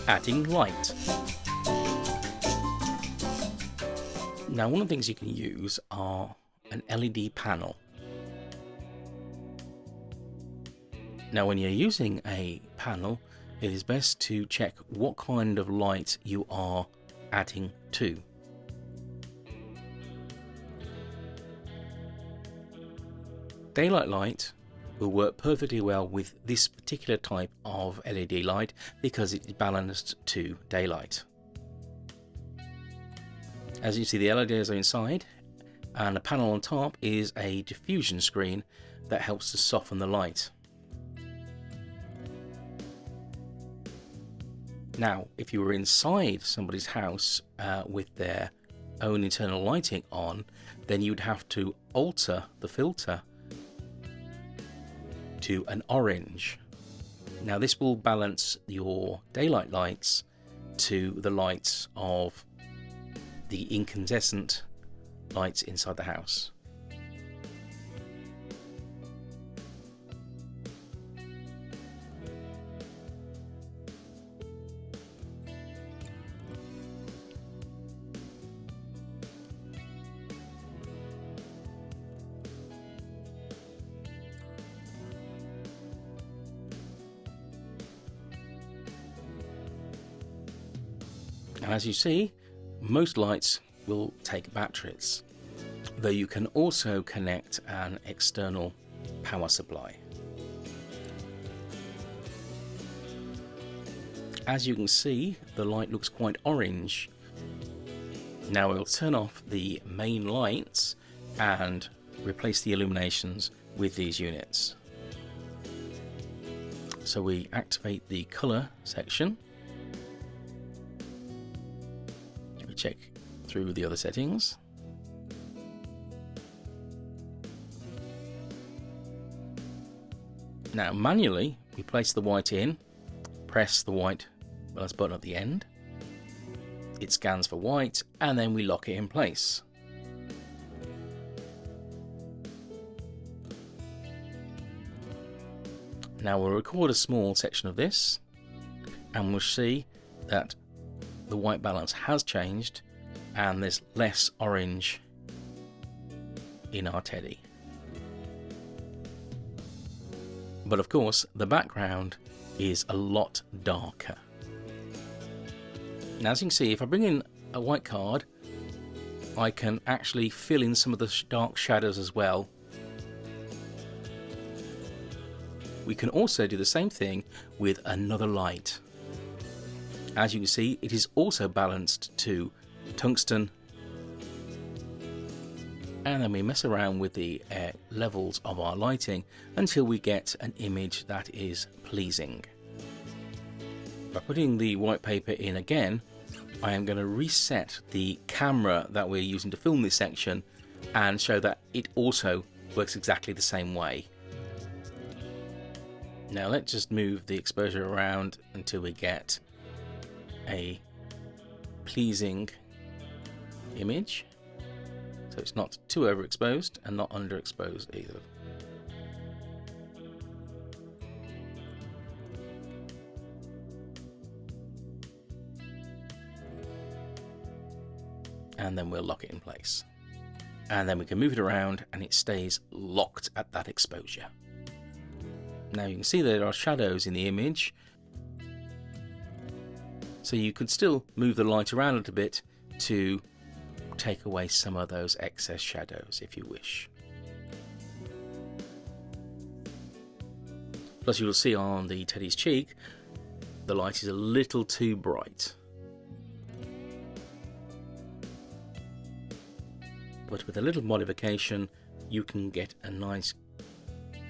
adding light. Now, one of the things you can use are an LED panel. Now, when you're using a panel, it is best to check what kind of light you are adding to. Daylight light will work perfectly well with this particular type of LED light because it is balanced to daylight. As you see, the LEDs are inside, and the panel on top is a diffusion screen that helps to soften the light. Now, if you were inside somebody's house with their own internal lighting on, then you'd have to alter the filter to an orange. Now, this will balance your daylight lights to the lights of the incandescent lights inside the house. And as you see, most lights will take batteries, though you can also connect an external power supply. As you can see, the light looks quite orange. Now we'll turn off the main lights and replace the illuminations with these units. So we activate the color section. We check through the other settings. Now manually we place the white in, press the white balance button at the end, it scans for white, and then we lock it in place. Now we'll record a small section of this and we'll see that the white balance has changed and there's less orange in our teddy. But of course the background is a lot darker. Now as you can see, if I bring in a white card, I can actually fill in some of the dark shadows as well. We can also do the same thing with another light. As you can see, it is also balanced to tungsten, and then we mess around with the levels of our lighting until we get an image that is pleasing. By putting the white paper in again, I am going to reset the camera that we're using to film this section and show that it also works exactly the same way. Now let's just move the exposure around until we get a pleasing image, so it's not too overexposed and not underexposed either. And then we'll lock it in place, and then we can move it around and it stays locked at that exposure. Now you can see there are shadows in the image, so you could still move the light around a little bit to take away some of those excess shadows if you wish. Plus you'll see on the teddy's cheek the light is a little too bright. But with a little modification you can get a nice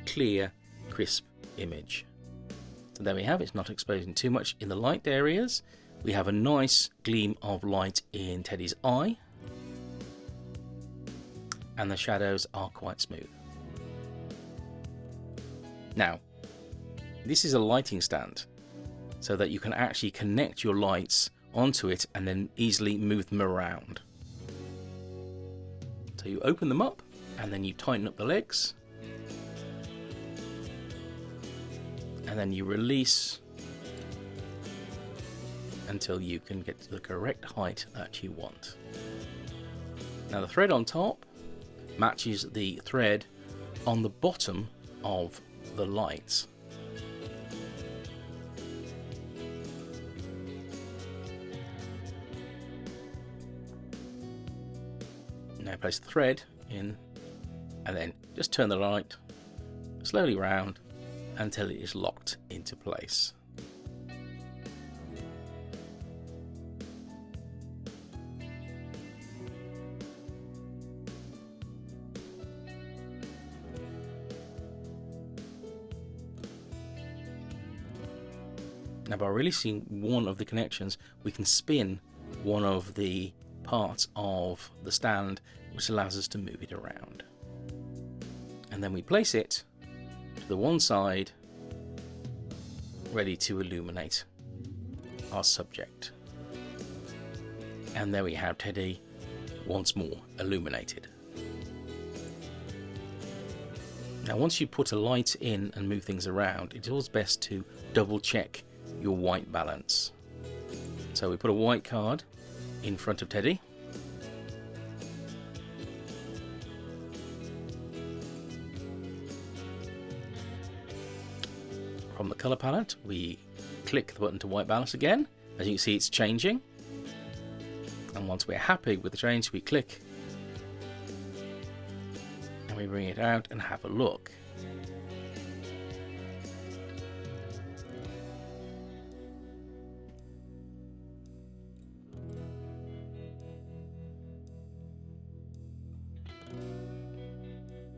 clear, crisp image. So there we have it. It's not exposing too much in the light areas. We have a nice gleam of light in Teddy's eye, and the shadows are quite smooth. Now this is a lighting stand, so that you can actually connect your lights onto it and then easily move them around. So you open them up and then you tighten up the legs, and then you release until you can get to the correct height that you want. Now the thread on top matches the thread on the bottom of the light. Now place the thread in and then just turn the light slowly round until it is locked into place. Now by releasing one of the connections, we can spin one of the parts of the stand, which allows us to move it around. And then we place it to the one side, ready to illuminate our subject. And there we have Teddy once more illuminated. Now once you put a light in and move things around, it's always best to double check your white balance. So we put a white card in front of Teddy. From the color palette, we click the button to white balance again. As you can see, it's changing. And once we're happy with the change, we click and we bring it out and have a look.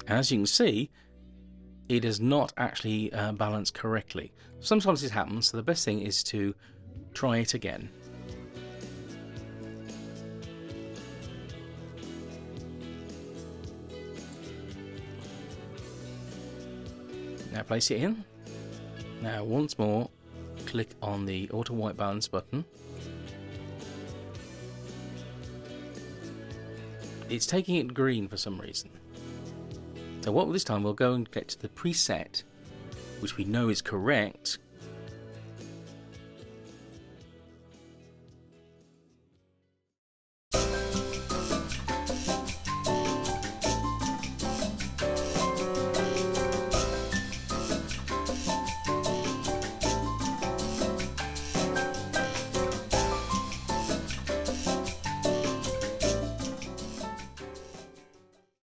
As you can see, it is not actually balanced correctly. Sometimes this happens, so the best thing is to try it again. Now place it in. Now once more, click on the auto white balance button. It's taking it green for some reason. So what this time we'll go and get to the preset, which we know is correct,